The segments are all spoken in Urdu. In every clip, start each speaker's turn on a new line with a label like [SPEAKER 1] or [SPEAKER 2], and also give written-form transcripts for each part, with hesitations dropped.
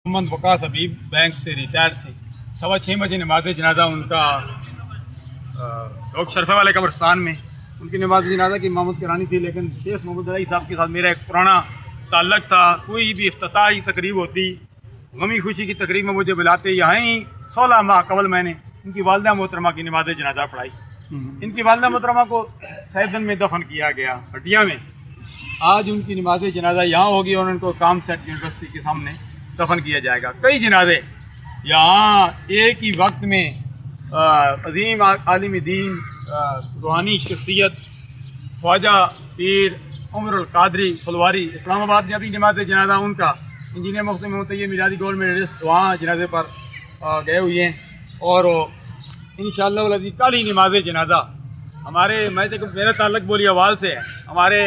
[SPEAKER 1] محمد وقاص حبیب بینک سے ریٹائر تھے. 6:15 بجے نماز جنازہ ان کا ڈاکٹر شرفہ والے قبرستان میں ان کی نماز جنازہ کی امامت کرانی تھی. لیکن شیخ محمد علی صاحب کے ساتھ میرا ایک پرانا تعلق تھا. کوئی بھی افتتاحی تقریب ہوتی، غمی خوشی کی تقریب میں مجھے بلاتے. یہاں ہی 16 ماہ قبل میں نے ان کی والدہ محترمہ کی نماز جنازہ پڑھائی. ان کی والدہ محترمہ کو سیدن میں دفن کیا گیا ہٹیا میں. آج ان کی نماز جنازہ یہاں ہوگی اور ان کو کام سیٹ یونیورسٹی کے سامنے دفن کیا جائے گا. کئی جنازے یہاں ایک ہی وقت میں عظیم عالم دین، روحانی شخصیت خواجہ پیر عمر القادری فلواری اسلام آباد میں ابھی نماز جنازہ ان کا انجینئر مفتی محمد طیب میلادی گولڈ میڈلسٹ وہاں جنازے پر گئے ہوئے ہیں. اور انشاءاللہ العزیز کل ہی نماز جنازہ ہمارے میرا تعلق بولیوال سے ہے. ہمارے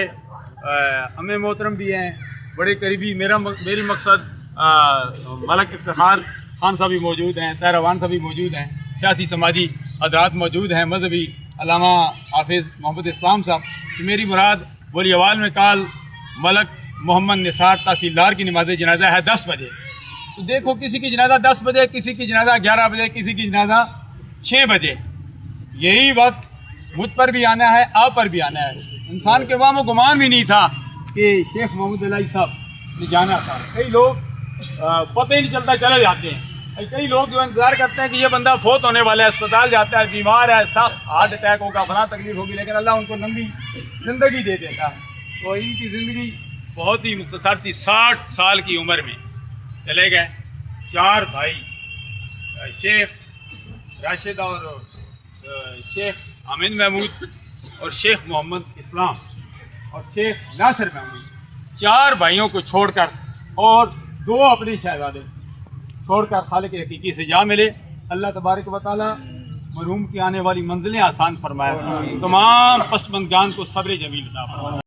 [SPEAKER 1] امیں محترم بھی ہیں بڑے قریبی. میری مقصد ملک افتخار خان صاحب بھی موجود ہیں، طاہروان صاحب بھی موجود ہیں، سیاسی سماجی حضرات موجود ہیں، مذہبی علامہ حافظ محمد اسلام صاحب. میری مراد بولیوال میں کال ملک محمد نثار تحصیلدار کی نماز جنازہ ہے 10 بجے. تو دیکھو کسی کی جنازہ 10 بجے، کسی کی جنازہ 11 بجے، کسی کی جنازہ 6 بجے. یہی وقت مجھ پر بھی آنا ہے، آپ پر بھی آنا ہے. انسان کے وہم و گمان بھی نہیں تھا کہ شیخ محمد علی صاحب نے جانا تھا. کئی لوگ پتہ ہی نہیں چلتا چلے جاتے ہیں. کئی لوگ جو انتظار کرتے ہیں کہ یہ بندہ فوت ہونے والا ہے، اسپتال جاتا ہے، بیمار ہے، سخت ہارٹ اٹیک ہوگا، فلاں تکلیف ہوگی، لیکن اللہ ان کو لمبی زندگی دے دیتا ہے. تو ان کی زندگی بہت ہی مختصر تھی. 60 سال کی عمر میں چلے گئے. 4 بھائی شیخ راشد اور شیخ حامد محمود اور شیخ محمد اسلام اور شیخ ناصر محمود، 4 بھائیوں کو چھوڑ کر اور 2 اپنے شہزادے چھوڑ کر خالق حقیقی سے جا ملے. اللہ تبارک و تعالی مرحوم کی آنے والی منزلیں آسان فرمائے، تمام پسماندگان کو صبر جمیل عطا فرمائے.